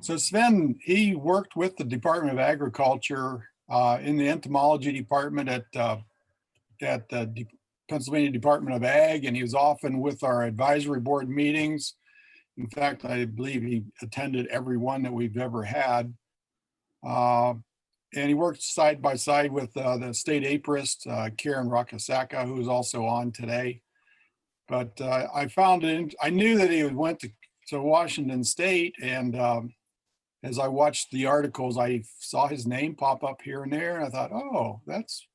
So Sven, he worked with the Department of Agriculture in the entomology department at the Pennsylvania Department of Ag, and he was often with our advisory board meetings. In fact, I believe he attended every one that we've ever had. And he worked side by side with the state apiarist, Karen Rakasaka, who's also on today. But I found it, I knew that he went to Washington State, and as I watched the articles, I saw his name pop up here and there, and I thought, oh, that's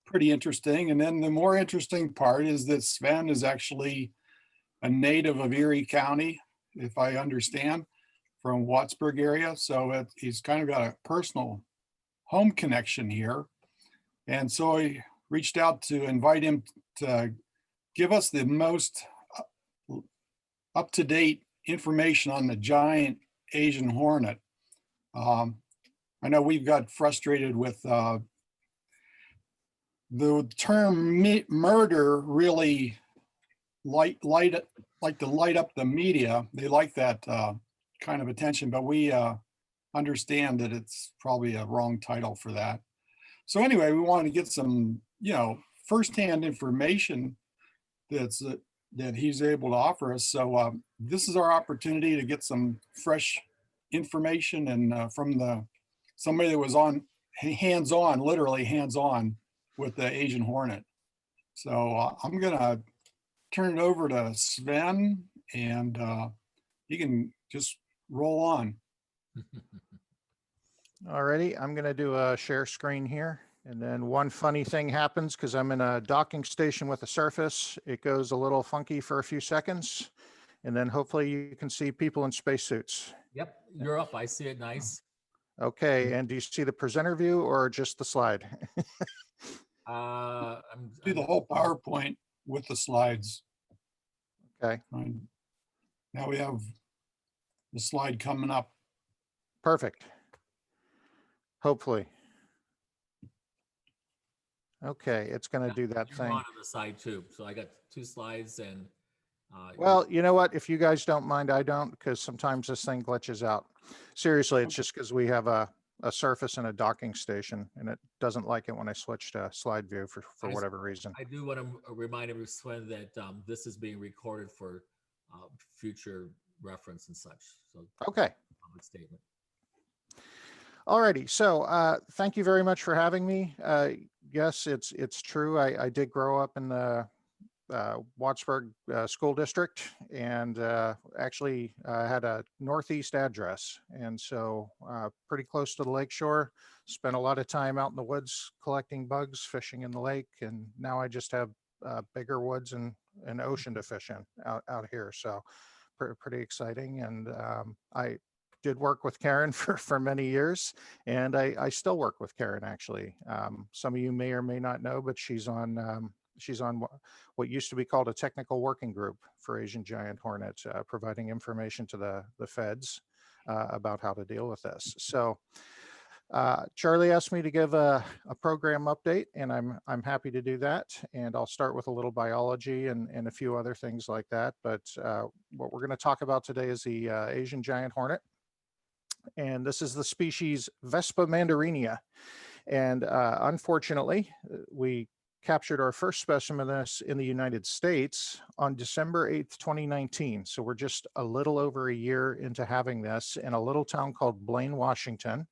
pretty interesting. And then the more interesting part is that Sven is actually a native of Erie County, if I understand, from Wattsburg area. So he's kind of got a personal home connection here. And so I reached out to invite him to give us the most up-to-date information on the giant Asian hornet. I know we've got frustrated with the term murder really like to light up the media. They like that kind of attention, but we understand that it's probably a wrong title for that. So anyway, we wanted to get some, firsthand information that he's able to offer us. So this is our opportunity to get some fresh information and from somebody that was hands-on, literally hands-on with the Asian hornet. So I'm gonna turn it over to Sven, and you can just roll on. Alrighty, I'm gonna do a share screen here. And then one funny thing happens because I'm in a docking station with a surface. It goes a little funky for a few seconds. And then hopefully you can see people in spacesuits. Yep, you're up. I see it. Nice. Okay, and do you see the presenter view or just the slide? Do the whole PowerPoint with the slides. Okay. Now we have the slide coming up. Perfect. Hopefully. Okay, it's going to do that thing. On the side too. So I got two slides and. Well, you know what? If you guys don't mind, I don't, because sometimes this thing glitches out. Seriously, it's just because we have a surface and a docking station, and it doesn't like it when I switch to slide view for whatever reason. I do want to remind everyone, Sven, that this is being recorded for future reference and such. So okay. Public statement. Alrighty, so thank you very much for having me. Yes, it's true. I did grow up in the Wattsburg school district, and actually had a northeast address, and so pretty close to the lakeshore. Spent a lot of time out in the woods collecting bugs, fishing in the lake, and now I just have bigger woods and an ocean to fish in out here. So pretty exciting. And I did work with Karen for many years, and I still work with Karen, actually. Some of you may or may not know, but she's on what used to be called a technical working group for Asian giant hornet, providing information to the feds about how to deal with this. So Charlie asked me to give a program update, and I'm happy to do that. And I'll start with a little biology and a few other things like that. But what we're going to talk about today is the Asian giant hornet. And this is the species Vespa mandarinia. And unfortunately, we captured our first specimen of this in the United States on December 8th, 2019. So we're just a little over a year into having this in a little town called Blaine, Washington,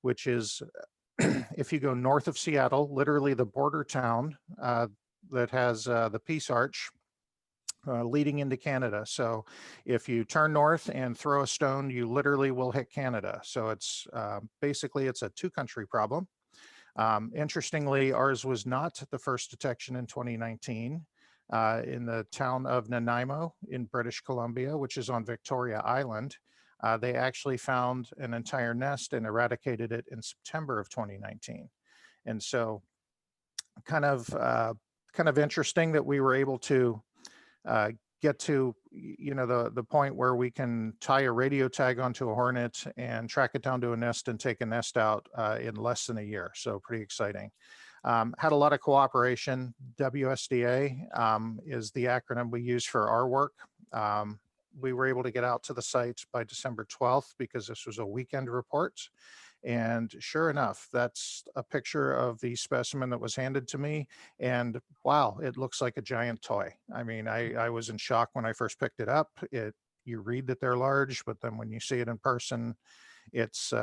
which is, if you go north of Seattle, literally the border town that has the Peace Arch leading into Canada. So if you turn north and throw a stone, you literally will hit Canada. So it's basically, it's a two-country problem. Interestingly, ours was not the first detection in 2019 in the town of Nanaimo in British Columbia, which is on Victoria Island. They actually found an entire nest and eradicated it in September of 2019. And so kind of interesting that we were able to get to, the point where we can tie a radio tag onto a hornet and track it down to a nest and take a nest out in less than a year. So pretty exciting. Had a lot of cooperation. WSDA is the acronym we use for our work. we were able to get out to the site by December 12th because this was a weekend report. And sure enough, that's a picture of the specimen that was handed to me. And wow, it looks like a giant toy. I mean, I was in shock when I first picked it up. You read that they're large, but then when you see it in person, it's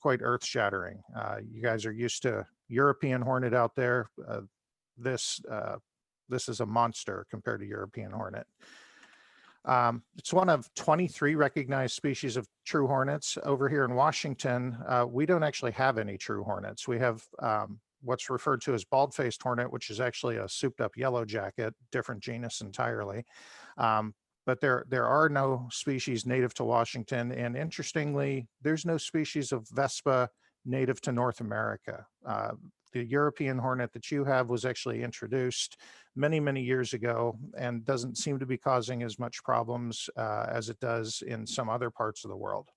quite earth shattering. You guys are used to European hornet out there. This is a monster compared to European hornet. It's one of 23 recognized species of true hornets. Over here in Washington, we don't actually have any true hornets. We have what's referred to as bald-faced hornet, which is actually a souped-up yellow jacket, different genus entirely. But there are no species native to Washington. And interestingly, there's no species of Vespa native to North America. The European hornet that you have was actually introduced many, many years ago and doesn't seem to be causing as much problems as it does in some other parts of the world.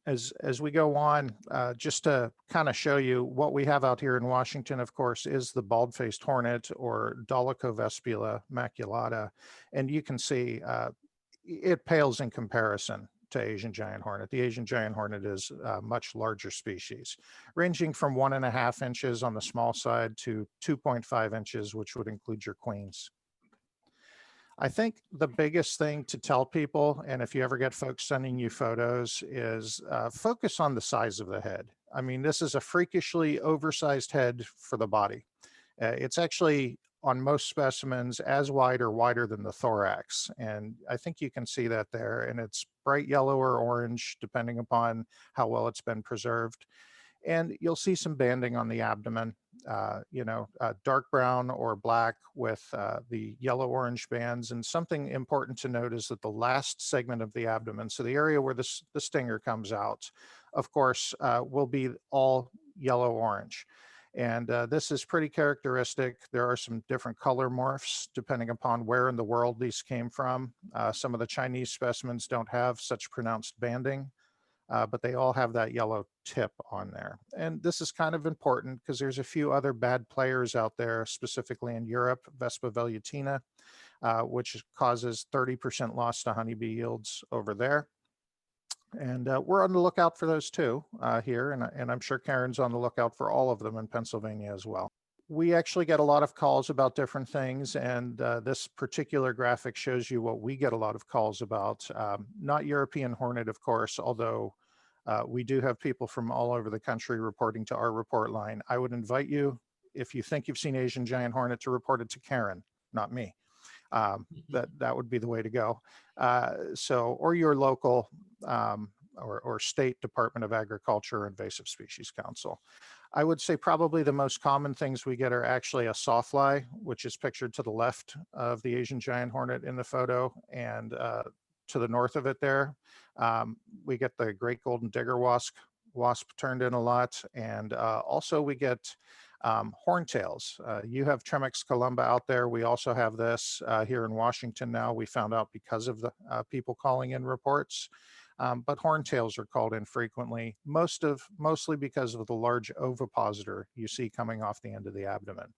As we go on, just to kind of show you what we have out here in Washington, of course, is the bald-faced hornet, or Dolichovespula maculata. And you can see it pales in comparison to Asian giant hornet. The Asian giant hornet is a much larger species, ranging from 1.5 inches on the small side to 2.5 inches, which would include your queens. I think the biggest thing to tell people, and if you ever get folks sending you photos, is focus on the size of the head. I mean, this is a freakishly oversized head for the body. It's actually, on most specimens, as wide or wider than the thorax. And I think you can see that there. And it's bright yellow or orange, depending upon how well it's been preserved. And you'll see some banding on the abdomen, dark brown or black with the yellow-orange bands. And something important to note is that the last segment of the abdomen, so the area where the stinger comes out, of course, will be all yellow-orange. And this is pretty characteristic. There are some different color morphs depending upon where in the world these came from. Some of the Chinese specimens don't have such pronounced banding, but they all have that yellow tip on there. And this is kind of important because there's a few other bad players out there, specifically in Europe, Vespa velutina, which causes 30% loss to honeybee yields over there. And we're on the lookout for those too here, and I'm sure Karen's on the lookout for all of them in Pennsylvania as well. We actually get a lot of calls about different things, and this particular graphic shows you what we get a lot of calls about. Not European hornet, of course, although we do have people from all over the country reporting to our report line. I would invite you, if you think you've seen Asian giant hornet, to report it to Karen, not me. That would be the way to go. Or your local or state Department of Agriculture or Invasive Species Council. I would say probably the most common things we get are actually a sawfly, which is pictured to the left of the Asian giant hornet in the photo, and to the north of it there, we get the great golden digger wasp turned in a lot, and also we get horntails. You have Tremex columba out there. We also have this here in Washington now. We found out because of the people calling in reports. But horntails are called in frequently, mostly because of the large ovipositor you see coming off the end of the abdomen.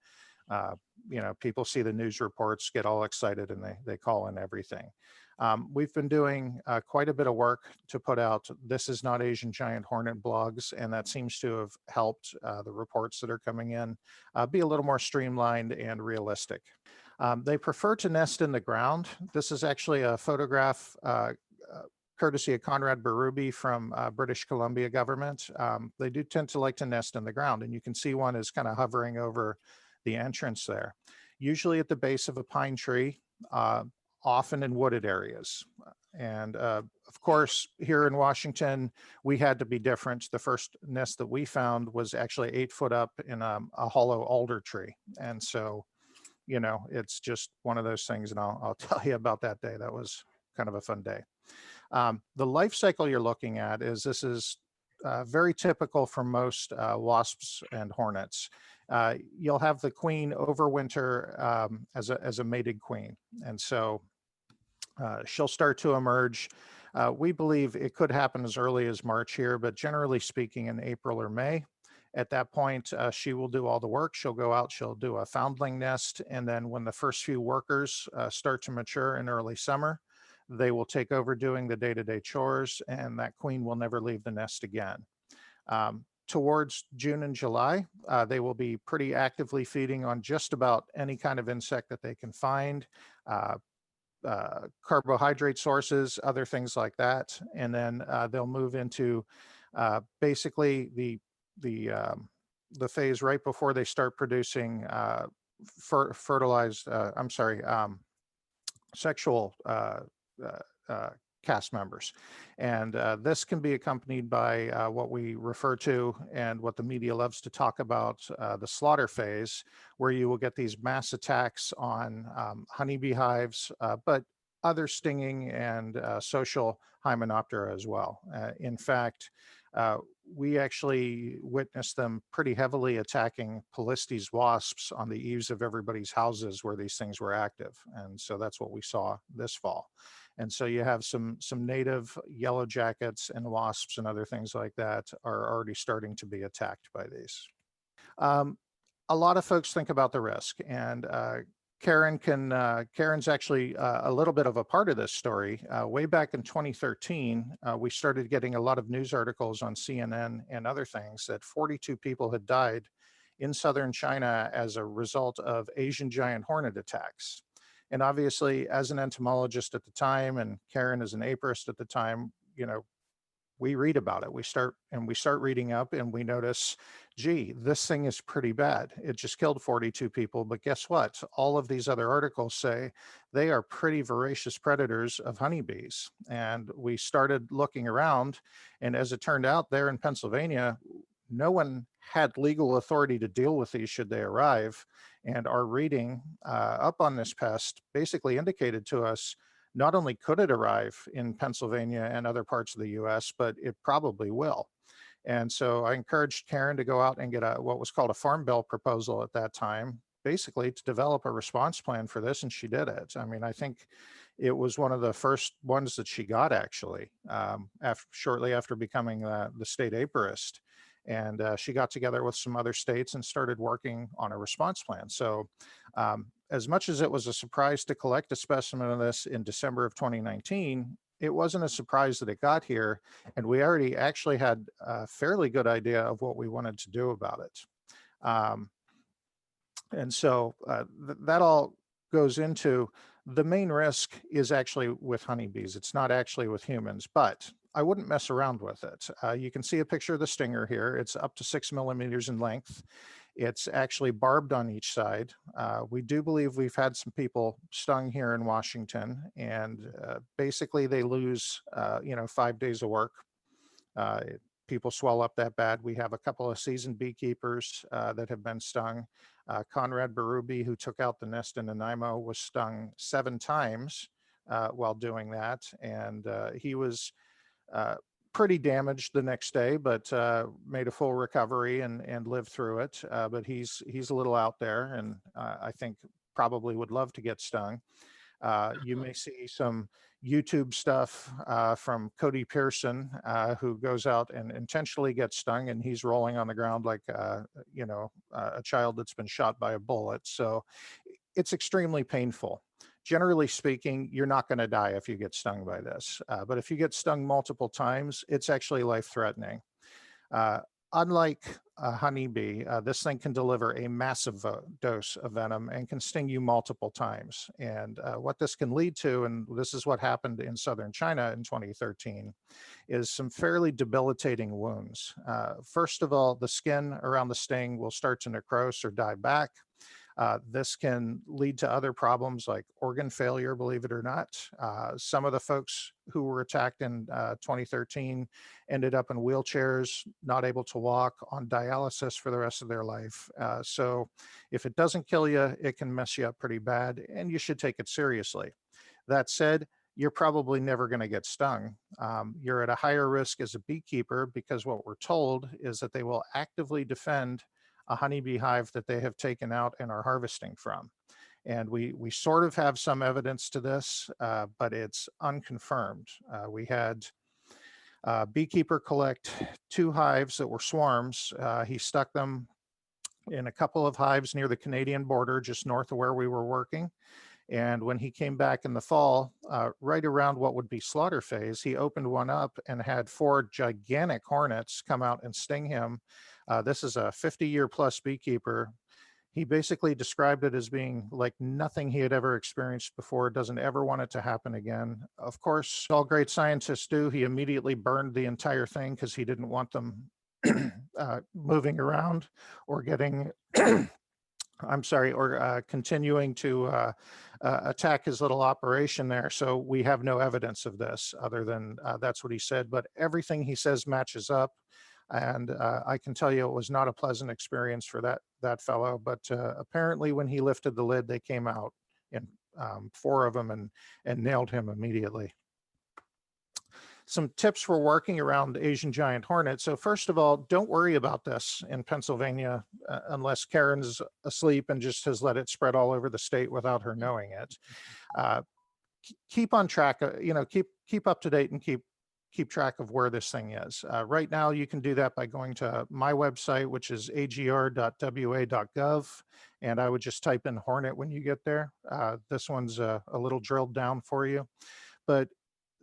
People see the news reports, get all excited, and they call in everything. We've been doing quite a bit of work to put out "This is not Asian giant hornet" blogs, and that seems to have helped the reports that are coming in be a little more streamlined and realistic. They prefer to nest in the ground. This is actually a photograph courtesy of Conrad Berube from British Columbia government. They do tend to like to nest in the ground, and you can see one is kind of hovering over the entrance there, usually at the base of a pine tree, often in wooded areas. And of course, here in Washington, we had to be different. The first nest that we found was actually 8 foot up in a hollow alder tree. And so, it's just one of those things, and I'll tell you about that day. That was kind of a fun day. The life cycle you're looking at this is very typical for most wasps and hornets. You'll have the queen overwinter as a mated queen. And so she'll start to emerge. We believe it could happen as early as March here, but generally speaking in April or May. At that point, she will do all the work. She'll go out, she'll do a foundling nest. And then when the first few workers start to mature in early summer, they will take over doing the day-to-day chores, and that queen will never leave the nest again. Towards June and July, they will be pretty actively feeding on just about any kind of insect that they can find, carbohydrate sources, other things like that. And then they'll move into basically the phase right before they start producing sexual cast members. And this can be accompanied by what we refer to and what the media loves to talk about, the slaughter phase, where you will get these mass attacks on honeybee hives, but other stinging and social hymenoptera as well. In fact, we actually witnessed them pretty heavily attacking Polistes wasps on the eaves of everybody's houses where these things were active. And so that's what we saw this fall. And so you have some native yellow jackets and wasps and other things like that are already starting to be attacked by these. A lot of folks think about the risk, and Karen's actually a little bit of a part of this story. Way back in 2013, we started getting a lot of news articles on CNN and other things that 42 people had died in southern China as a result of Asian giant hornet attacks. And obviously, as an entomologist at the time, and Karen as an apiarist at the time, you know, we read about it. We start reading up, and we notice, gee, this thing is pretty bad. It just killed 42 people. But guess what? All of these other articles say they are pretty voracious predators of honeybees. And we started looking around, and as it turned out, there in Pennsylvania, no one had legal authority to deal with these should they arrive. And our reading up on this pest basically indicated to us not only could it arrive in Pennsylvania and other parts of the US, but it probably will. And so I encouraged Karen to go out and get what was called a farm bill proposal at that time, basically to develop a response plan for this, and she did it. I mean, I think it was one of the first ones that she got, actually, shortly after becoming the state apiarist. And she got together with some other states and started working on a response plan. So as much as it was a surprise to collect a specimen of this in December of 2019, it wasn't a surprise that it got here. And we already actually had a fairly good idea of what we wanted to do about it. And so that all goes into the main risk is actually with honeybees. It's not actually with humans, but I wouldn't mess around with it. You can see a picture of the stinger here. It's up to 6 millimeters in length. It's actually barbed on each side. We do believe we've had some people stung here in Washington, and basically they lose, 5 days of work. People swell up that bad. We have a couple of seasoned beekeepers that have been stung. Conrad Berube, who took out the nest in Nanaimo, was stung 7 times while doing that. And he was pretty damaged the next day, but made a full recovery and lived through it. But he's a little out there, and I think probably would love to get stung. You may see some YouTube stuff from Cody Pearson, who goes out and intentionally gets stung, and he's rolling on the ground like a child that's been shot by a bullet. So it's extremely painful. Generally speaking, you're not going to die if you get stung by this. But if you get stung multiple times, it's actually life-threatening. Unlike a honeybee, this thing can deliver a massive dose of venom and can sting you multiple times. And what this can lead to, and this is what happened in southern China in 2013, is some fairly debilitating wounds. First of all, the skin around the sting will start to necrose or die back. This can lead to other problems like organ failure, believe it or not. Some of the folks who were attacked in 2013 ended up in wheelchairs, not able to walk, on dialysis for the rest of their life. So if it doesn't kill you, it can mess you up pretty bad, and you should take it seriously. That said, you're probably never going to get stung. You're at a higher risk as a beekeeper because what we're told is that they will actively defend a honeybee hive that they have taken out and are harvesting from. And we sort of have some evidence to this, but it's unconfirmed. We had Beekeeper collect 2 hives that were swarms. He stuck them in a couple of hives near the Canadian border, just north of where we were working. And when he came back in the fall, right around what would be slaughter phase, he opened one up and had 4 gigantic hornets come out and sting him. This is a 50-year plus beekeeper. He basically described it as being like nothing he had ever experienced before, doesn't ever want it to happen again. Of course, all great scientists do. He immediately burned the entire thing because he didn't want them moving around or getting, I'm sorry, or continuing to attack his little operation there. So we have no evidence of this other than that's what he said, but everything he says matches up. And I can tell you it was not a pleasant experience for that fellow, but apparently when he lifted the lid, they came out in 4 of them and nailed him immediately. Some tips for working around Asian giant hornet. So first of all, don't worry about this in Pennsylvania unless Karen's asleep and just has let it spread all over the state without her knowing it. Keep on track, keep up to date and keep track of where this thing is. Right now, you can do that by going to my website, which is agr.wa.gov, and I would just type in Hornet when you get there. This one's a little drilled down for you. But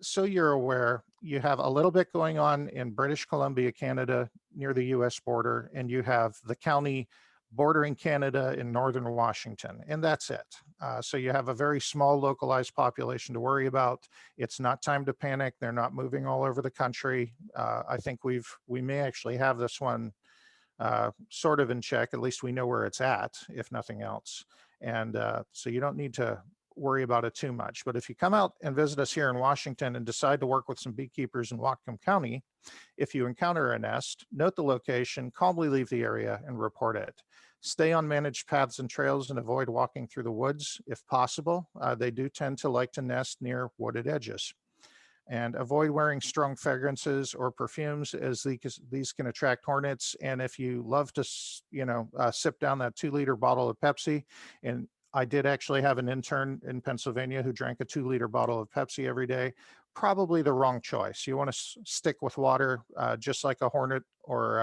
so you're aware, you have a little bit going on in British Columbia, Canada, near the US border, and you have the county bordering Canada in northern Washington, and that's it. So you have a very small localized population to worry about. It's not time to panic. They're not moving all over the country. I think we may actually have this one sort of in check. At least we know where it's at, if nothing else. And so you don't need to worry about it too much. But if you come out and visit us here in Washington and decide to work with some beekeepers in Whatcom County, if you encounter a nest, note the location, calmly leave the area and report it. Stay on managed paths and trails and avoid walking through the woods if possible. They do tend to like to nest near wooded edges. And avoid wearing strong fragrances or perfumes as these can attract hornets. And if you love to, sip down that 2-liter bottle of Pepsi, and I did actually have an intern in Pennsylvania who drank a 2-liter bottle of Pepsi every day, probably the wrong choice. You want to stick with water, just like a hornet or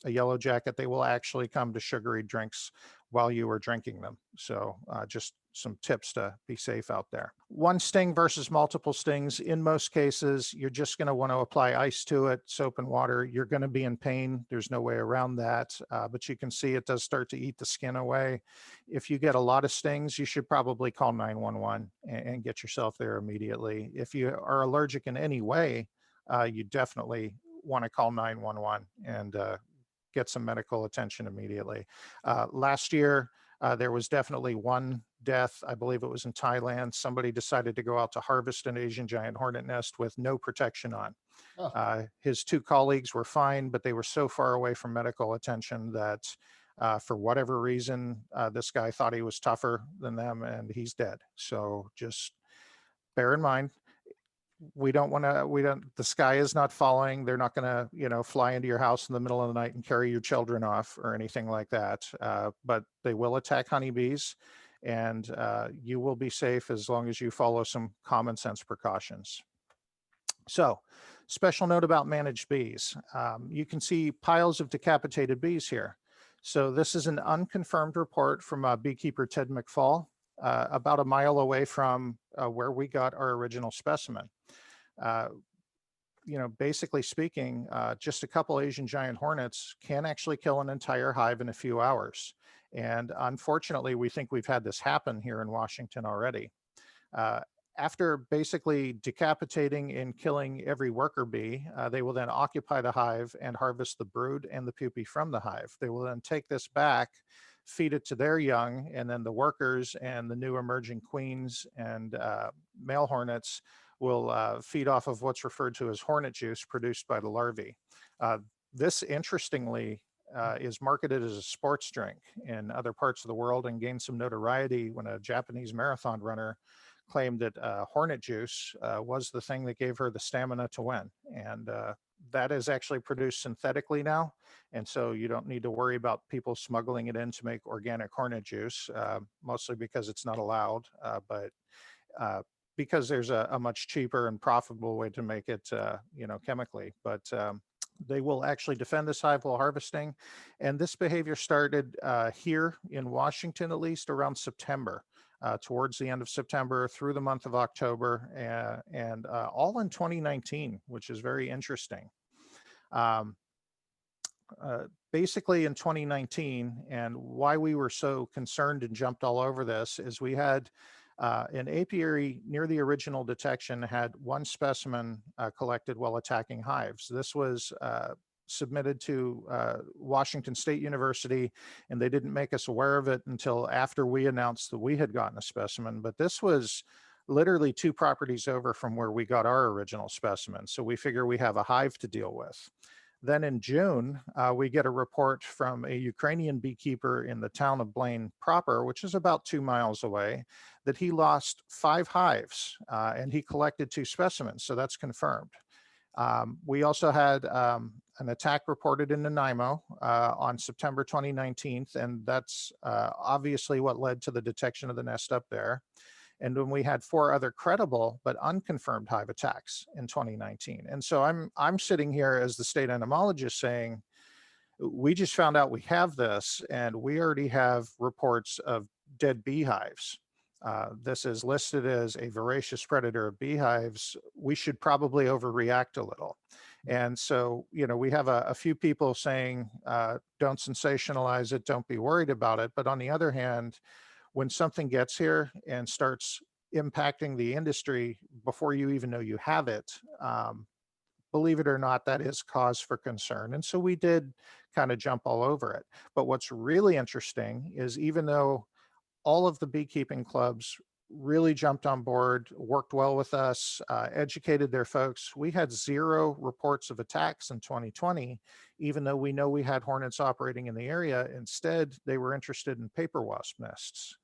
a yellow jacket. They will actually come to sugary drinks while you are drinking them. So just some tips to be safe out there. One sting versus multiple stings. In most cases, you're just going to want to apply ice to it, soap and water. You're going to be in pain. There's no way around that. But you can see it does start to eat the skin away. If you get a lot of stings, you should probably call 911 and get yourself there immediately. If you are allergic in any way, you definitely want to call 911 and get some medical attention immediately. Last year, there was definitely one death. I believe it was in Thailand. Somebody decided to go out to harvest an Asian giant hornet nest with no protection on. Oh. His 2 colleagues were fine, but they were so far away from medical attention that for whatever reason, this guy thought he was tougher than them and he's dead. So just bear in mind, the sky is not falling. They're not going to, fly into your house in the middle of the night and carry your children off or anything like that. But they will attack honeybees, and you will be safe as long as you follow some common sense precautions. So, special note about managed bees. You can see piles of decapitated bees here. So this is an unconfirmed report from beekeeper Ted McFall, about a mile away from where we got our original specimen. Basically speaking, just a couple Asian giant hornets can actually kill an entire hive in a few hours. And unfortunately, we think we've had this happen here in Washington already. After basically decapitating and killing every worker bee, they will then occupy the hive and harvest the brood and the pupae from the hive. They will then take this back, feed it to their young, and then the workers and the new emerging queens and male hornets will feed off of what's referred to as hornet juice produced by the larvae. This, interestingly, is marketed as a sports drink in other parts of the world and gained some notoriety when a Japanese marathon runner claimed that hornet juice was the thing that gave her the stamina to win. And that is actually produced synthetically now. And so you don't need to worry about people smuggling it in to make organic hornet juice, mostly because it's not allowed. But because there's a much cheaper and profitable way to make it, chemically. But they will actually defend this hive while harvesting. And this behavior started here in Washington, at least around September, towards the end of September through the month of October, and all in 2019, which is very interesting. Um, Basically in 2019, and why we were so concerned and jumped all over this is we had an apiary near the original detection had one specimen collected while attacking hives. This was submitted to Washington State University, and they didn't make us aware of it until after we announced that we had gotten a specimen. But this was literally 2 properties over from where we got our original specimen. So we figure we have a hive to deal with. Then in June, we get a report from a Ukrainian beekeeper in the town of Blaine proper, which is about 2 miles away, that he lost 5 hives and he collected 2 specimens. So that's confirmed. We also had an attack reported in Nanaimo on September 2019, and that's obviously what led to the detection of the nest up there. And when we had 4 other credible but unconfirmed hive attacks in 2019. And so I'm sitting here as the state entomologist saying, we just found out we have this, and we already have reports of dead beehives. This is listed as a voracious predator of beehives. We should probably overreact a little. And so, we have a few people saying, don't sensationalize it, don't be worried about it. But on the other hand, when something gets here and starts impacting the industry before you even know you have it, believe it or not, that is cause for concern. And so we did kind of jump all over it. But what's really interesting is even though all of the beekeeping clubs really jumped on board, worked well with us, educated their folks, we had 0 reports of attacks in 2020, even though we know we had hornets operating in the area. Instead, they were interested in paper wasp nests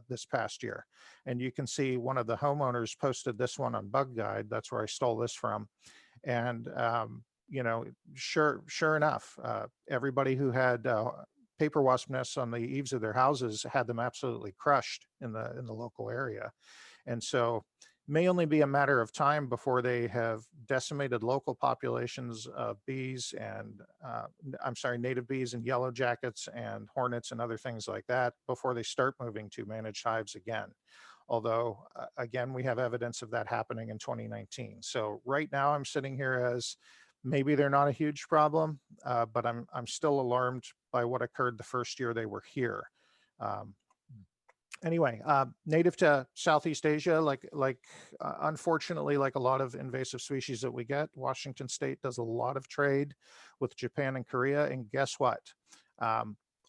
this past year. And you can see one of the homeowners posted this one on Bug Guide. That's where I stole this from. And, sure enough, everybody who had paper wasp nests on the eaves of their houses had them absolutely crushed in the local area. And so may only be a matter of time before they have decimated local populations of bees and native bees and yellow jackets and hornets and other things like that before they start moving to managed hives again. Although, again, we have evidence of that happening in 2019. So right now I'm sitting here as maybe they're not a huge problem, but I'm still alarmed by what occurred the first year they were here. Anyway, native to Southeast Asia, unfortunately, like a lot of invasive species that we get, Washington State does a lot of trade with Japan and Korea. And guess what?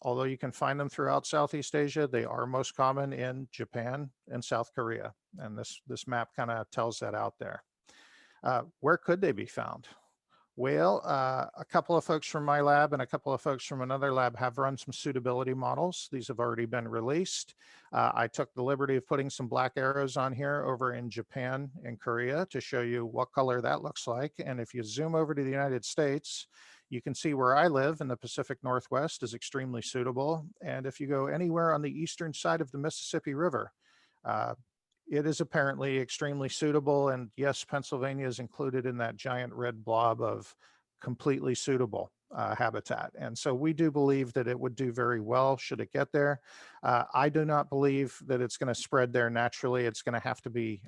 Although you can find them throughout Southeast Asia, they are most common in Japan and South Korea. And this map kind of tells that out there. Where could they be found? Well, a couple of folks from my lab and a couple of folks from another lab have run some suitability models. These have already been released. I took the liberty of putting some black arrows on here over in Japan and Korea to show you what color that looks like. And if you zoom over to the United States, you can see where I live in the Pacific Northwest is extremely suitable. And if you go anywhere on the eastern side of the Mississippi River, it is apparently extremely suitable. And yes, Pennsylvania is included in that giant red blob of completely suitable habitat. And so we do believe that it would do very well should it get there. I do not believe that it's going to spread there naturally. It's going to have to be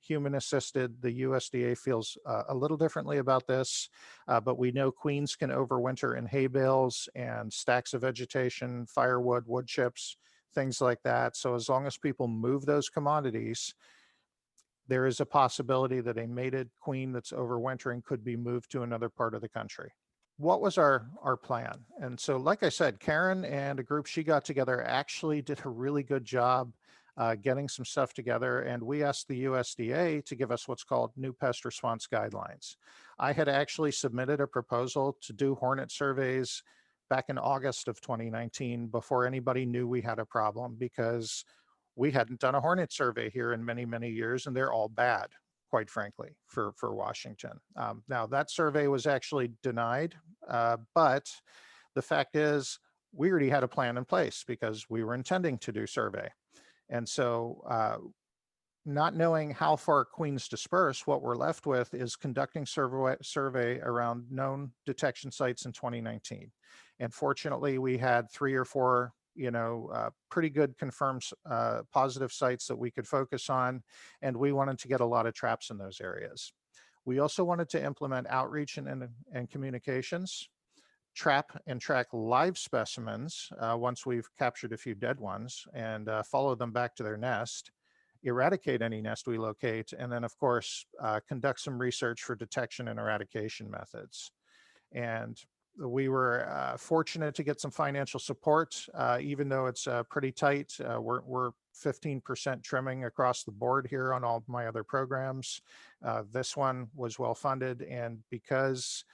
human assisted. The USDA feels a little differently about this, but we know queens can overwinter in hay bales and stacks of vegetation, firewood, wood chips, things like that. So as long as people move those commodities, there is a possibility that a mated queen that's overwintering could be moved to another part of the country. What was our plan? And so, like I said, Karen and a group she got together actually did a really good job getting some stuff together. And we asked the USDA to give us what's called new pest response guidelines. I had actually submitted a proposal to do hornet surveys back in August of 2019 before anybody knew we had a problem, because we hadn't done a hornet survey here in many, many years, and they're all bad, quite frankly, for Washington. Now, that survey was actually denied, but the fact is we already had a plan in place because we were intending to do survey. And so not knowing how far queens disperse, what we're left with is conducting survey around known detection sites in 2019. And fortunately, we had 3 or 4, pretty good confirmed positive sites that we could focus on. And we wanted to get a lot of traps in those areas. We also wanted to implement outreach and communications, trap and track live specimens once we've captured a few dead ones, and follow them back to their nest, eradicate any nest we locate, and then of course, conduct some research for detection and eradication methods. And we were fortunate to get some financial support, even though it's pretty tight. We're 15% trimming across the board here on all of my other programs. This one was well funded, and because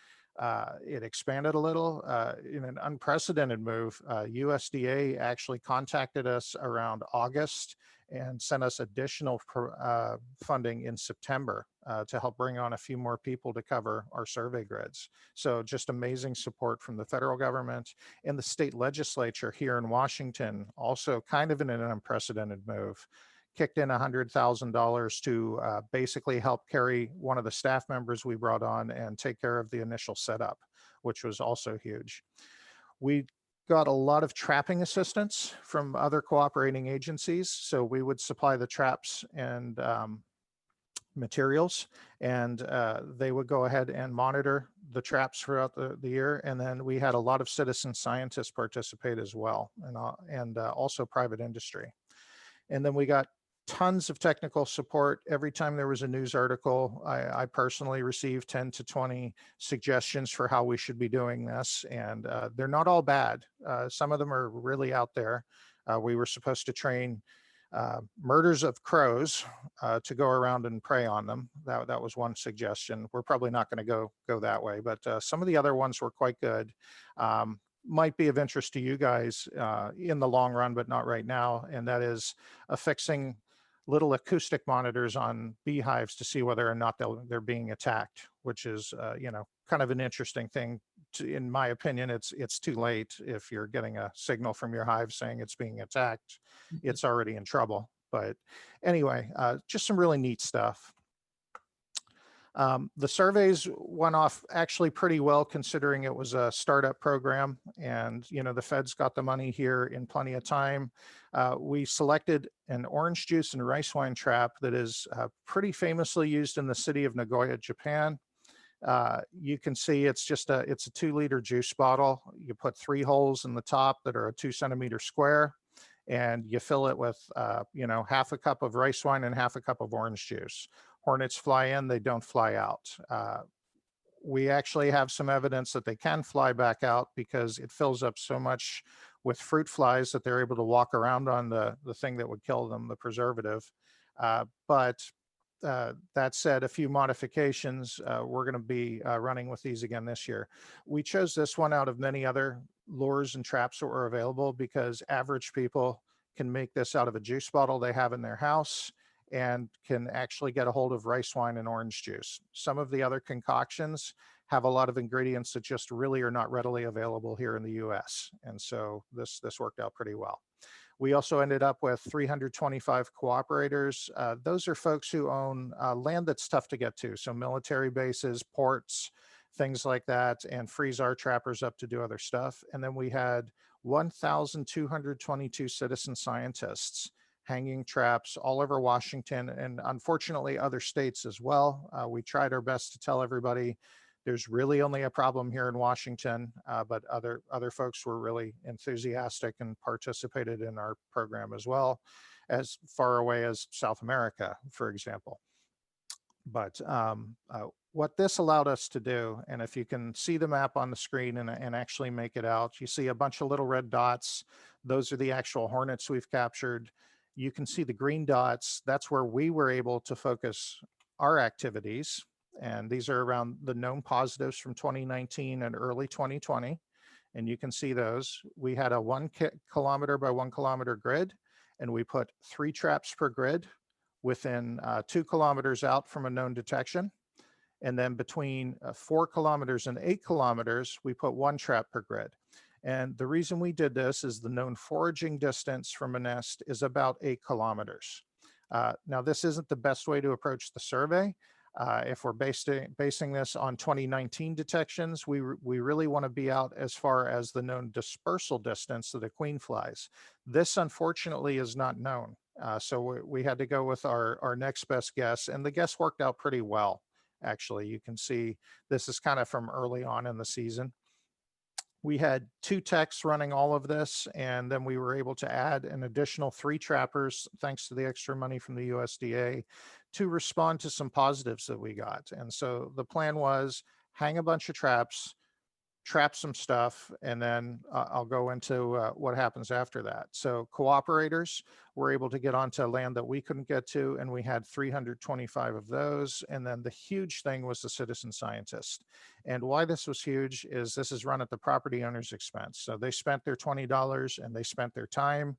it expanded a little in an unprecedented move, USDA actually contacted us around August and sent us additional funding in September to help bring on a few more people to cover our survey grids. So just amazing support from the federal government, and the state legislature here in Washington, also kind of in an unprecedented move, kicked in $100,000 to basically help carry one of the staff members we brought on and take care of the initial setup, which was also huge. We got a lot of trapping assistance from other cooperating agencies. So we would supply the traps and materials, and they would go ahead and monitor the traps throughout the year. And then we had a lot of citizen scientists participate as well, and also private industry. And then we got tons of technical support. Every time there was a news article, I personally received 10 to 20 suggestions for how we should be doing this. And they're not all bad. Some of them are really out there. We were supposed to train murders of crows to go around and prey on them. That was one suggestion. We're probably not going to go that way, but some of the other ones were quite good. Might be of interest to you guys in the long run, but not right now. And that is affixing little acoustic monitors on beehives to see whether or not they're being attacked, which is, kind of an interesting thing. In my opinion, it's too late. If you're getting a signal from your hive saying it's being attacked, it's already in trouble. But anyway, just some really neat stuff. The surveys went off actually pretty well, considering it was a startup program, and the feds got the money here in plenty of time. We selected an orange juice and rice wine trap that is pretty famously used in the city of Nagoya, Japan. You can see it's a 2-liter juice bottle. You put 3 holes in the top that are a 2-centimeter square, and you fill it with half a cup of rice wine and half a cup of orange juice. Hornets fly in, they don't fly out. We actually have some evidence that they can fly back out because it fills up so much with fruit flies that they're able to walk around on the thing that would kill them, the preservative. But that said, a few modifications, we're going to be running with these again this year. We chose this one out of many other lures and traps that were available because average people can make this out of a juice bottle they have in their house and can actually get a hold of rice wine and orange juice. Some of the other concoctions have a lot of ingredients that just really are not readily available here in the US. And so this worked out pretty well. We also ended up with 325 cooperators. Those are folks who own land that's tough to get to. So military bases, ports, things like that, and frees our trappers up to do other stuff. And then we had 1,222 citizen scientists hanging traps all over Washington, and unfortunately other states as well. We tried our best to tell everybody there's really only a problem here in Washington, but other folks were really enthusiastic and participated in our program as well, as far away as South America, for example. But what this allowed us to do, and if you can see the map on the screen and actually make it out, you see a bunch of little red dots. Those are the actual hornets we've captured. You can see the green dots. That's where we were able to focus our activities. And these are around the known positives from 2019 and early 2020. And you can see those. We had a 1 kilometer by 1 kilometer grid, and we put 3 traps per grid within 2 kilometers out from a known detection. And then between 4 kilometers and 8 kilometers, we put 1 trap per grid. And the reason we did this is the known foraging distance from a nest is about 8 kilometers. Now, this isn't the best way to approach the survey. If we're basing this on 2019 detections, we really want to be out as far as the known dispersal distance of the queen flies. This, unfortunately, is not known. So we had to go with our next best guess, and the guess worked out pretty well. Actually, you can see this is kind of from early on in the season. We had 2 techs running all of this, and then we were able to add an additional 3 trappers, thanks to the extra money from the USDA, to respond to some positives that we got. And so the plan was hang a bunch of traps, trap some stuff, and then I'll go into what happens after that. So cooperators were able to get onto land that we couldn't get to, and we had 325 of those. And then the huge thing was the citizen scientist. And why this was huge is this is run at the property owner's expense. So they spent their $20 and they spent their time.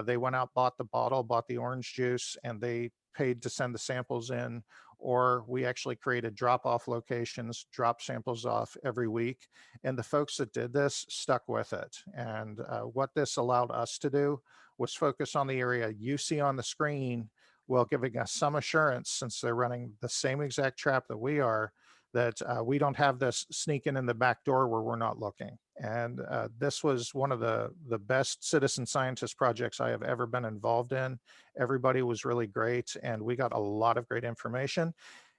They went out, bought the bottle, bought the orange juice, and they paid to send the samples in, or we actually created drop-off locations, drop samples off every week. And the folks that did this stuck with it. And what this allowed us to do was focus on the area you see on the screen, while giving us some assurance, since they're running the same exact trap that we are, that we don't have this sneaking in the back door where we're not looking. And this was one of the best citizen scientist projects I have ever been involved in. Everybody was really great, and we got a lot of great information.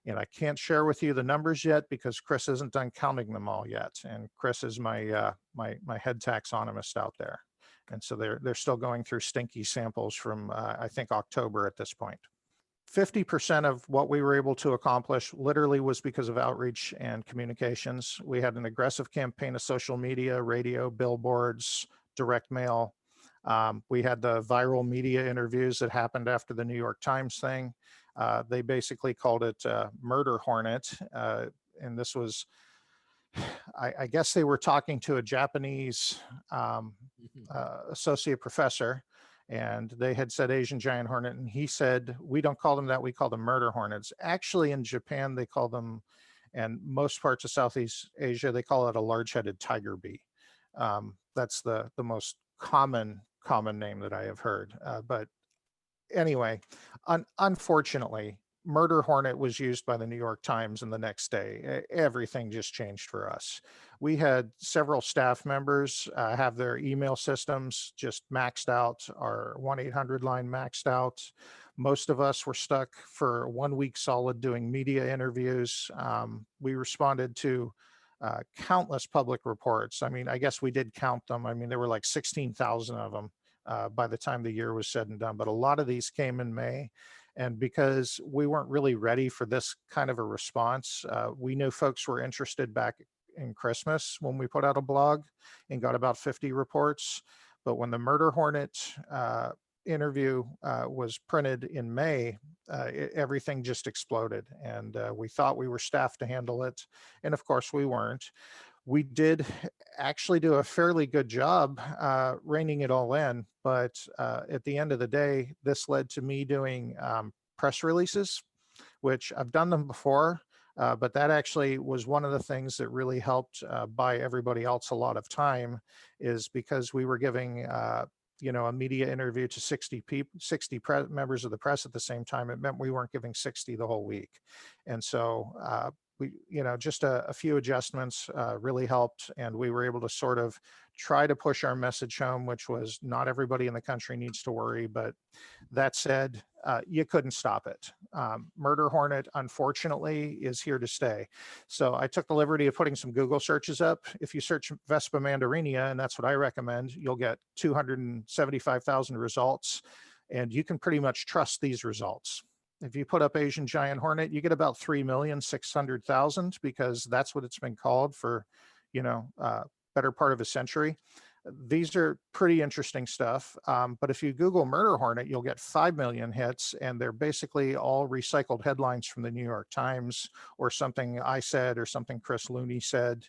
And I can't share with you the numbers yet because Chris isn't done counting them all yet. And Chris is my my head taxonomist out there. And so they're still going through stinky samples from I think October at this point. 50% of what we were able to accomplish literally was because of outreach and communications. We had an aggressive campaign of social media, radio, billboards, direct mail. We had the viral media interviews that happened after the New York Times thing. They basically called it Murder Hornet. And this was, I guess they were talking to a Japanese associate professor, and they had said Asian giant hornet, and he said, we don't call them that, we call them murder hornets. Actually, in Japan, they call them, and most parts of Southeast Asia, they call it a large-headed tiger bee. That's the most common name that I have heard. But anyway, unfortunately, murder hornet was used by the New York Times, and the next day, everything just changed for us. We had several staff members have their email systems just maxed out, our 1-800 line maxed out. Most of us were stuck for 1 week solid doing media interviews. We responded to countless public reports. I mean, I guess we did count them. I mean, there were like 16,000 of them by the time the year was said and done, but a lot of these came in May. And because we weren't really ready for this kind of a response, we knew folks were interested back in Christmas when we put out a blog and got about 50 reports. But when the murder hornet interview was printed in May, everything just exploded. And we thought we were staffed to handle it. And of course we weren't. We did actually do a fairly good job reining it all in, but at the end of the day, this led to me doing press releases, which I've done them before, but that actually was one of the things that really helped buy everybody else a lot of time, is because we were giving you know, a media interview to 60 members of the press at the same time. It meant we weren't giving 60 the whole week. And so we, you know, just a few adjustments really helped, and we were able to sort of try to push our message home, which was not everybody in the country needs to worry. But that said, you couldn't stop it. Murder hornet, unfortunately, is here to stay. So I took the liberty of putting some Google searches up. If you search Vespa mandarinia, and that's what I recommend, you'll get 275,000 results, and you can pretty much trust these results. If you put up Asian giant hornet, you get about 3,600,000, because that's what it's been called for, you know, better part of a century. These are pretty interesting stuff. But if you Google murder hornet, you'll get 5 million hits, and they're basically all recycled headlines from the New York Times, or something I said, or something Chris Looney said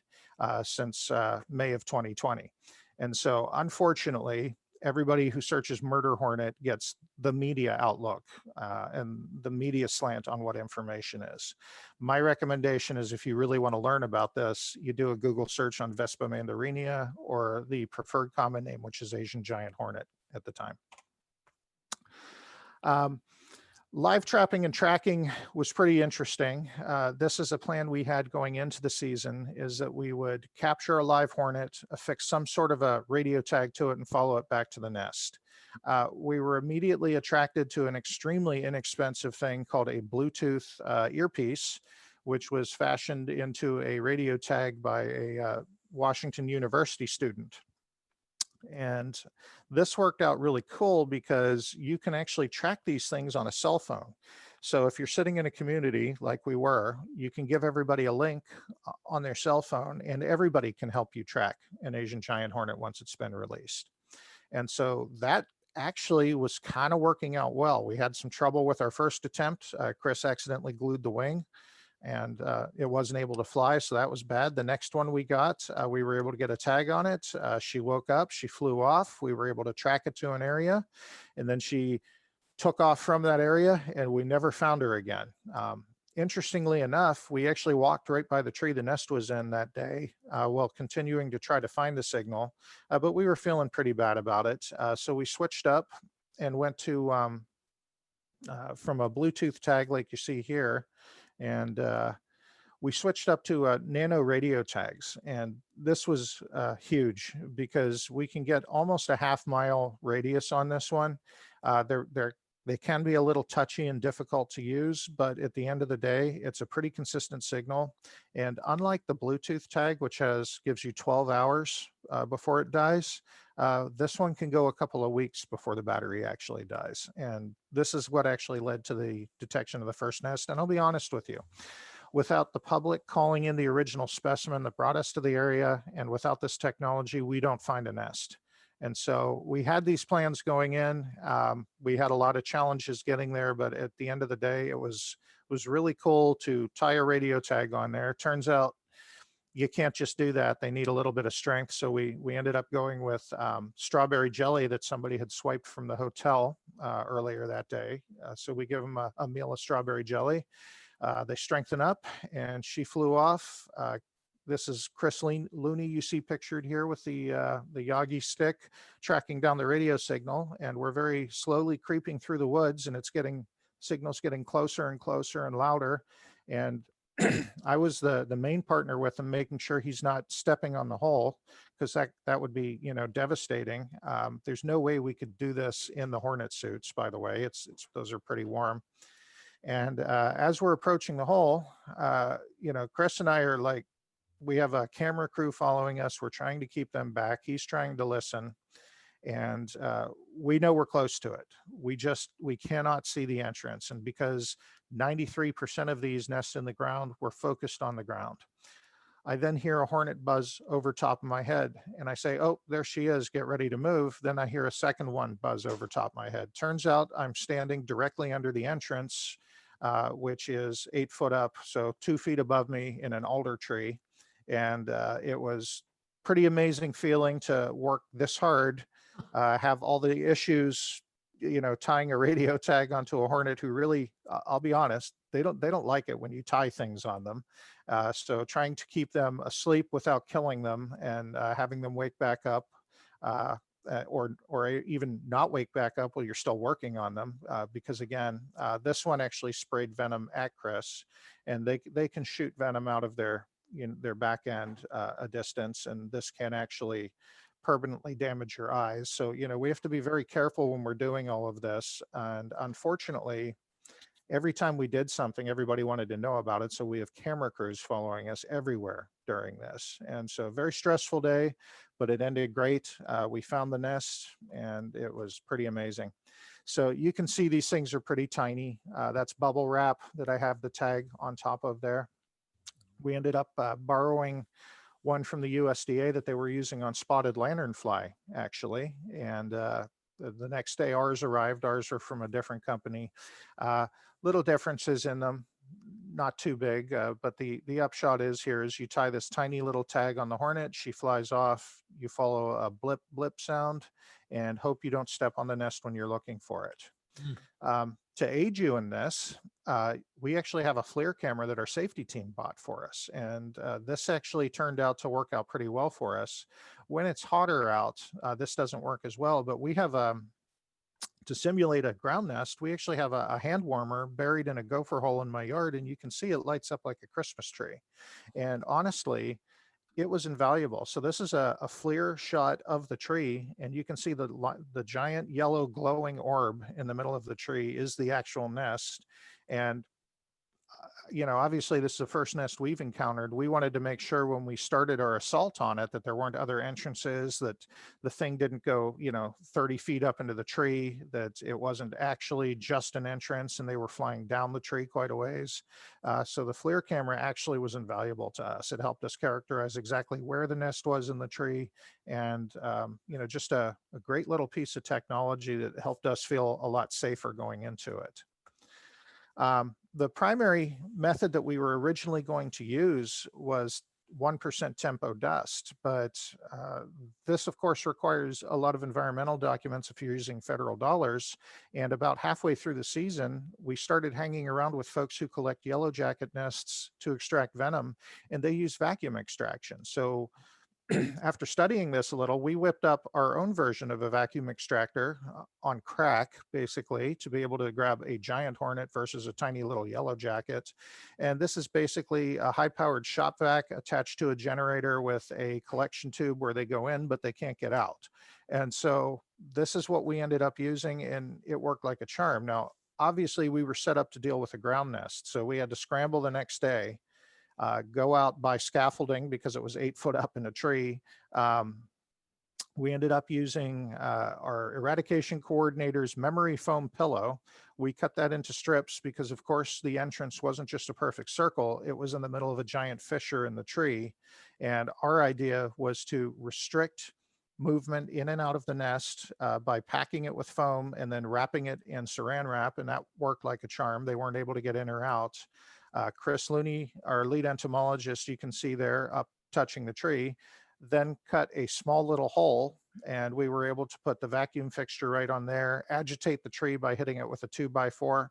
since May of 2020. And so unfortunately, everybody who searches murder hornet gets the media outlook and the media slant on what information is. My recommendation is, if you really want to learn about this, you do a Google search on Vespa mandarinia, or the preferred common name, which is Asian giant hornet at the time. Live trapping and tracking was pretty interesting. This is a plan we had going into the season, is that we would capture a live hornet, affix some sort of a radio tag to it, and follow it back to the nest. We were immediately attracted to an extremely inexpensive thing called a Bluetooth earpiece, which was fashioned into a radio tag by a Washington University student. And this worked out really cool because you can actually track these things on a cell phone. So if you're sitting in a community like we were, you can give everybody a link on their cell phone, and everybody can help you track an Asian giant hornet once it's been released. And so that actually was kind of working out well. We had some trouble with our first attempt. Chris accidentally glued the wing, and it wasn't able to fly, so that was bad. The next one we got, we were able to get a tag on it. She woke up, she flew off, we were able to track it to an area, and then she took off from that area, and we never found her again. Interestingly enough, we actually walked right by the tree the nest was in that day while continuing to try to find the signal, but we were feeling pretty bad about it. So we switched up and went to from a Bluetooth tag like you see here, and we switched up to Nano radio tags. And this was huge because we can get almost a half-mile radius on this one. They can be a little touchy and difficult to use, but at the end of the day, it's a pretty consistent signal. And unlike the Bluetooth tag, which gives you 12 hours before it dies, this one can go a couple of weeks before the battery actually dies. And this is what actually led to the detection of the first nest. And I'll be honest with you, without the public calling in the original specimen that brought us to the area, and without this technology, we don't find a nest. And so we had these plans going in. We had a lot of challenges getting there, but at the end of the day, it was really cool to tie a radio tag on there. Turns out you can't just do that. They need a little bit of strength. So we ended up going with strawberry jelly that somebody had swiped from the hotel earlier that day. So we give them a meal of strawberry jelly. They strengthen up, and she flew off. This is Chris Looney you see pictured here with the Yagi stick tracking down the radio signal, and we're very slowly creeping through the woods, and signals getting closer and closer and louder. And I was the main partner with him, making sure he's not stepping on the hole, because that would be, devastating. There's no way we could do this in the Hornet suits, by the way. Those are pretty warm. And as we're approaching the hole, Chris and I are like, we have a camera crew following us. We're trying to keep them back. He's trying to listen. And we know we're close to it. We cannot see the entrance. And because 93% of these nests in the ground, we're focused on the ground. I then hear a hornet buzz over top of my head, and I say, oh, there she is, get ready to move. Then I hear a second one buzz over top of my head. Turns out I'm standing directly under the entrance, which is 8 foot up, so 2 feet above me in an alder tree. And it was pretty amazing feeling to work this hard, have all the issues, tying a radio tag onto a hornet who really, I'll be honest, they don't like it when you tie things on them. So trying to keep them asleep without killing them, and having them wake back up, or even not wake back up while you're still working on them, because again, this one actually sprayed venom at Chris, and they can shoot venom out of their back end a distance, and this can actually permanently damage your eyes. So, we have to be very careful when we're doing all of this. And unfortunately, every time we did something, everybody wanted to know about it. So we have camera crews following us everywhere during this. And so very stressful day, but it ended great. We found the nest, and it was pretty amazing. So you can see these things are pretty tiny. That's bubble wrap that I have the tag on top of there. We ended up borrowing one from the USDA that they were using on spotted lanternfly, actually. And the next day ours arrived. Ours are from a different company. Little differences in them, not too big, but the upshot is you tie this tiny little tag on the hornet, she flies off, you follow a blip blip sound, and hope you don't step on the nest when you're looking for it. To aid you in this, we actually have a FLIR camera that our safety team bought for us. And this actually turned out to work out pretty well for us. When it's hotter out, this doesn't work as well, but we have to simulate a ground nest, we actually have a hand warmer buried in a gopher hole in my yard, and you can see it lights up like a Christmas tree. And honestly, it was invaluable. So this is a FLIR shot of the tree, and you can see the giant yellow glowing orb in the middle of the tree is the actual nest. And obviously this is the first nest we've encountered. We wanted to make sure when we started our assault on it that there weren't other entrances, that the thing didn't go, 30 feet up into the tree, that it wasn't actually just an entrance and they were flying down the tree quite a ways. So the FLIR camera actually was invaluable to us. It helped us characterize exactly where the nest was in the tree, and just a great little piece of technology that helped us feel a lot safer going into it. The primary method that we were originally going to use was 1% tempo dust, but this of course requires a lot of environmental documents if you're using federal dollars. And about halfway through the season, we started hanging around with folks who collect yellow jacket nests to extract venom, and they use vacuum extraction. So after studying this a little, we whipped up our own version of a vacuum extractor on crack, basically, to be able to grab a giant hornet versus a tiny little yellow jacket. And this is basically a high-powered shop vac attached to a generator with a collection tube where they go in, but they can't get out. And so this is what we ended up using, and it worked like a charm. Now, obviously, we were set up to deal with a ground nest, so we had to scramble the next day, go out by scaffolding because it was 8 foot up in a tree. We ended up using our eradication coordinator's memory foam pillow. We cut that into strips because, of course, the entrance wasn't just a perfect circle. It was in the middle of a giant fissure in the tree. And our idea was to restrict movement in and out of the nest by packing it with foam and then wrapping it in saran wrap. And that worked like a charm. They weren't able to get in or out. Chris Looney, our lead entomologist, you can see there up touching the tree, then cut a small little hole, and we were able to put the vacuum fixture right on there, agitate the tree by hitting it with a 2x4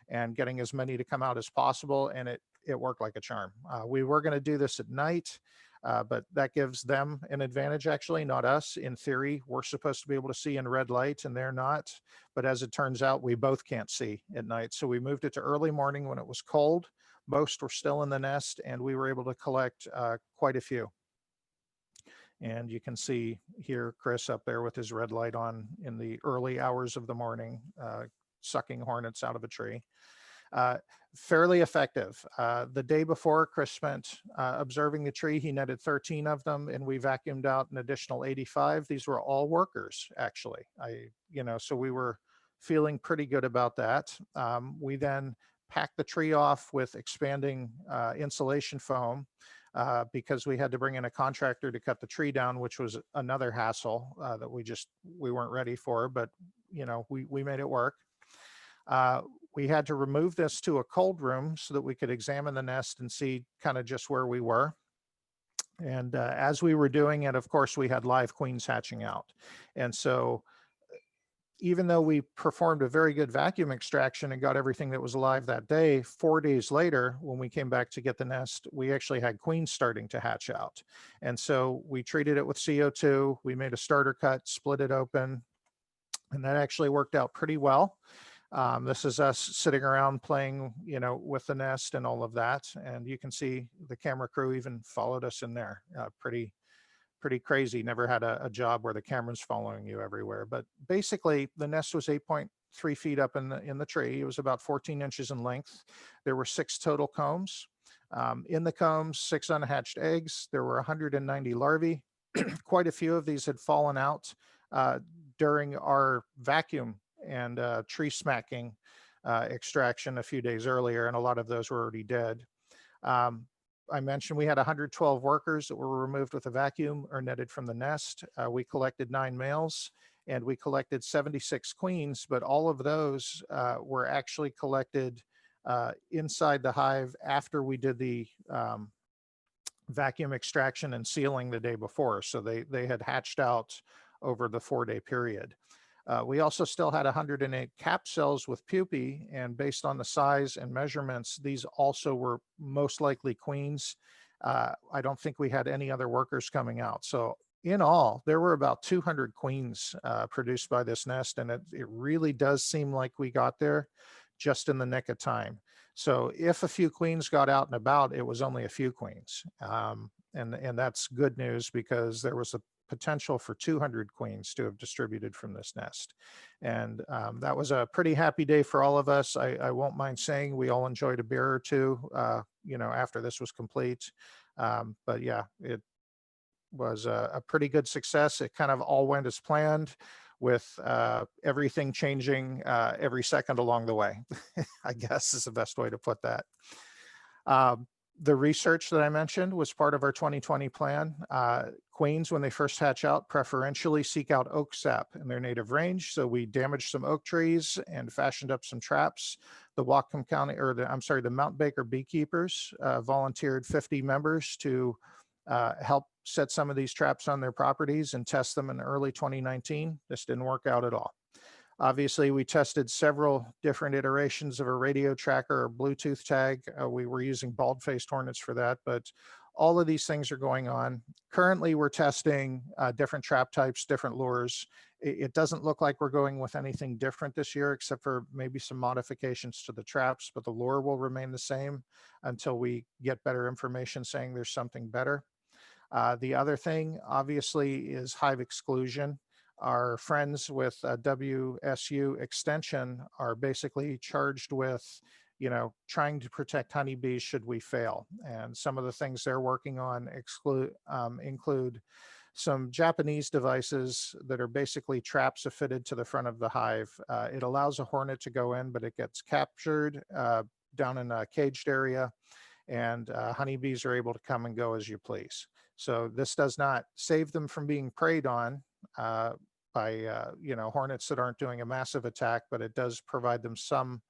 and getting as many to come out as possible, and it worked like a charm. We were going to do this at night, but that gives them an advantage, actually, not us. In theory, we're supposed to be able to see in red light, and they're not. But as it turns out, we both can't see at night. So we moved it to early morning when it was cold. Most were still in the nest, and we were able to collect quite a few. And you can see here Chris up there with his red light on in the early hours of the morning, sucking hornets out of a tree. Fairly effective. The day before, Chris spent observing the tree. He netted 13 of them, and we vacuumed out an additional 85. These were all workers, actually. So we were feeling pretty good about that. We then packed the tree off with expanding insulation foam because we had to bring in a contractor to cut the tree down, which was another hassle that we weren't ready for, but we made it work. We had to remove this to a cold room so that we could examine the nest and see kind of just where we were. And as we were doing it, of course, we had live queens hatching out. And so even though we performed a very good vacuum extraction and got everything that was alive that day, 4 days later, when we came back to get the nest, we actually had queens starting to hatch out. And so we treated it with CO2, we made a starter cut, split it open, and that actually worked out pretty well. This is us sitting around playing, with the nest and all of that. And you can see the camera crew even followed us in there. Pretty crazy. Never had a job where the camera's following you everywhere. But basically, the nest was 8.3 feet up in the tree. It was about 14 inches in length. There were 6 total combs. In the combs, 6 unhatched eggs. There were 190 larvae. Quite a few of these had fallen out during our vacuum and tree smacking extraction a few days earlier, and a lot of those were already dead. I mentioned we had 112 workers that were removed with a vacuum or netted from the nest. We collected 9 males and we collected 76 queens, but all of those were actually collected inside the hive after we did the vacuum extraction and sealing the day before. So they had hatched out over the 4-day period. We also still had 108 cap cells with pupae, and based on the size and measurements, these also were most likely queens. I don't think we had any other workers coming out. So in all, there were about 200 queens produced by this nest, and it really does seem like we got there just in the nick of time. So if a few queens got out and about, it was only a few queens. And that's good news, because there was a potential for 200 queens to have distributed from this nest. And that was a pretty happy day for all of us. I won't mind saying we all enjoyed a beer or two, after this was complete. But yeah, it was a pretty good success. It kind of all went as planned, with everything changing every second along the way, I guess is the best way to put that. The research that I mentioned was part of our 2020 plan. Queens, when they first hatch out, preferentially seek out oak sap in their native range. So we damaged some oak trees and fashioned up some traps. The Whatcom County, the Mount Baker beekeepers volunteered 50 members to help set some of these traps on their properties and test them in early 2019. This didn't work out at all. Obviously, we tested several different iterations of a radio tracker or Bluetooth tag. We were using bald-faced hornets for that, but all of these things are going on. Currently, we're testing different trap types, different lures. It doesn't look like we're going with anything different this year, except for maybe some modifications to the traps, but the lure will remain the same until we get better information saying there's something better. The other thing, obviously, is Hive Exclusion. Our friends with WSU Extension are basically charged with, trying to protect honeybees should we fail. And some of the things they're working on include some Japanese devices that are basically traps fitted to the front of the hive. It allows a hornet to go in, but it gets captured down in a caged area, and honeybees are able to come and go as you please. So this does not save them from being preyed on by hornets that aren't doing a massive attack, but it does provide them some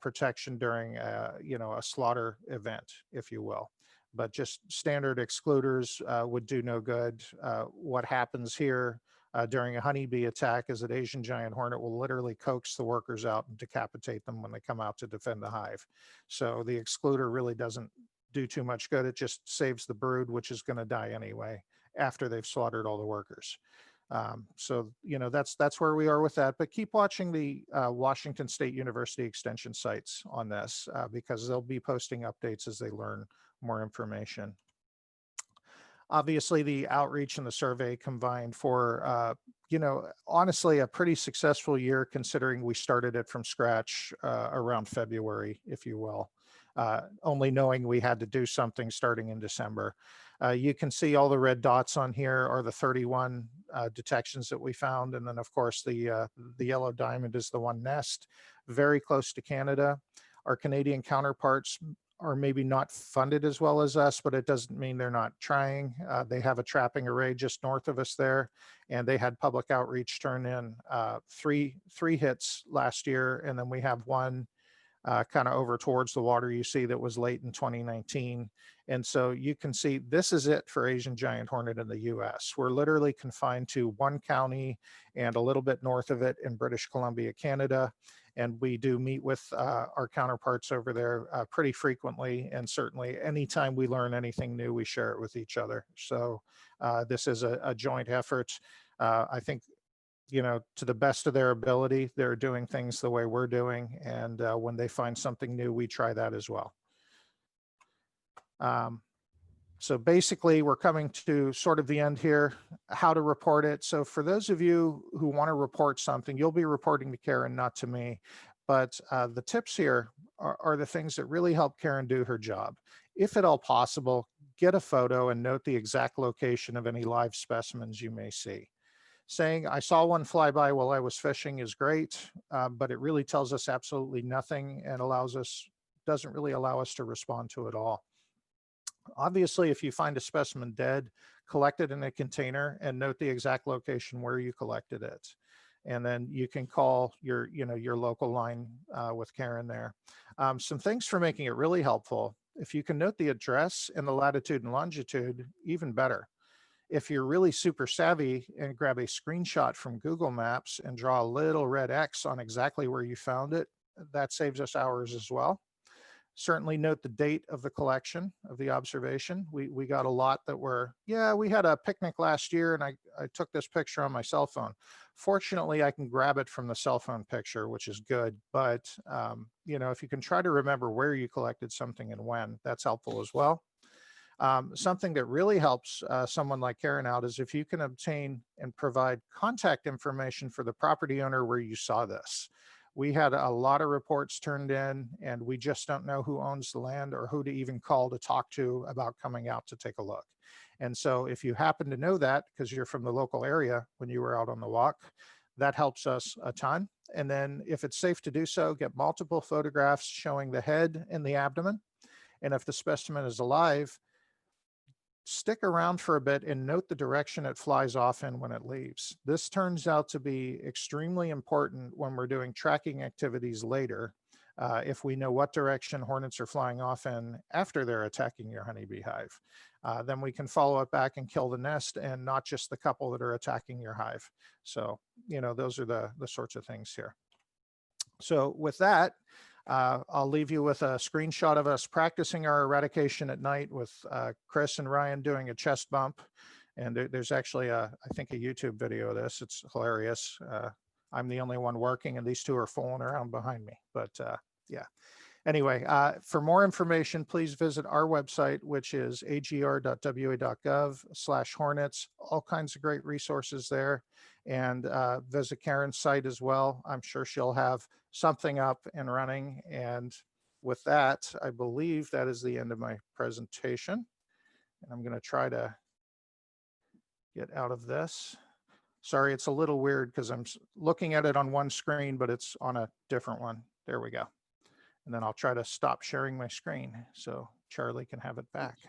protection during a slaughter event, if you will. But just standard excluders would do no good. What happens here during a honeybee attack is that Asian giant hornet will literally coax the workers out and decapitate them when they come out to defend the hive. So the excluder really doesn't do too much good. It just saves the brood, which is going to die anyway after they've slaughtered all the workers. So that's where we are with that. But keep watching the Washington State University Extension sites on this, because they'll be posting updates as they learn more information. Obviously, the outreach and the survey combined for, honestly, a pretty successful year, considering we started it from scratch around February, if you will, only knowing we had to do something starting in December. You can see all the red dots on here are the 31 detections that we found. And then, of course, the yellow diamond is the one nest, very close to Canada. Our Canadian counterparts are maybe not funded as well as us, but it doesn't mean they're not trying. They have a trapping array just north of us there, and they had public outreach turn in three hits last year. And then we have one kind of over towards the water you see that was late in 2019. And so you can see this is it for Asian giant hornet in the US. We're literally confined to one county and a little bit north of it in British Columbia, Canada. And we do meet with our counterparts over there pretty frequently. And certainly anytime we learn anything new, we share it with each other. So this is a joint effort. I think, to the best of their ability, they're doing things the way we're doing. And when they find something new, we try that as well. So basically, we're coming to sort of the end here, how to report it. So for those of you who want to report something, you'll be reporting to Karen, not to me. But the tips here are the things that really help Karen do her job. If at all possible, get a photo and note the exact location of any live specimens you may see. Saying, I saw one fly by while I was fishing is great, but it really tells us absolutely nothing and doesn't really allow us to respond to it all. Obviously, if you find a specimen dead, collect it in a container and note the exact location where you collected it. And then you can call your local line with Karen there. Some things for making it really helpful. If you can note the address and the latitude and longitude, even better. If you're really super savvy and grab a screenshot from Google Maps and draw a little red X on exactly where you found it, that saves us hours as well. Certainly note the date of the collection of the observation. We got a lot that were, yeah, we had a picnic last year and I took this picture on my cell phone. Fortunately, I can grab it from the cell phone picture, which is good. But, you know, if you can try to remember where you collected something and when, that's helpful as well. Something that really helps someone like Karen out is if you can obtain and provide contact information for the property owner where you saw this. We had a lot of reports turned in and we just don't know who owns the land or who to even call to talk to about coming out to take a look. And so if you happen to know that because you're from the local area when you were out on the walk, that helps us a ton. And then if it's safe to do so, get multiple photographs showing the head and the abdomen. And if the specimen is alive, stick around for a bit and note the direction it flies off in when it leaves. This turns out to be extremely important when we're doing tracking activities later. If we know what direction hornets are flying off in after they're attacking your honeybee hive, then we can follow it back and kill the nest and not just the couple that are attacking your hive. So, you know, those are the sorts of things here. So with that, I'll leave you with a screenshot of us practicing our eradication at night with Chris and Ryan doing a chest bump. And there's actually, I think, a YouTube video of this. It's hilarious. I'm the only one working and these two are fooling around behind me. But yeah. Anyway, for more information, please visit our website, which is agr.wa.gov/hornets. All kinds of great resources there. And visit Karen's site as well. I'm sure she'll have something up and running. And with that, I believe that is the end of my presentation. And I'm going to try to get out of this. Sorry, it's a little weird because I'm looking at it on one screen, but it's on a different one. There we go. And then I'll try to stop sharing my screen so Charlie can have it back.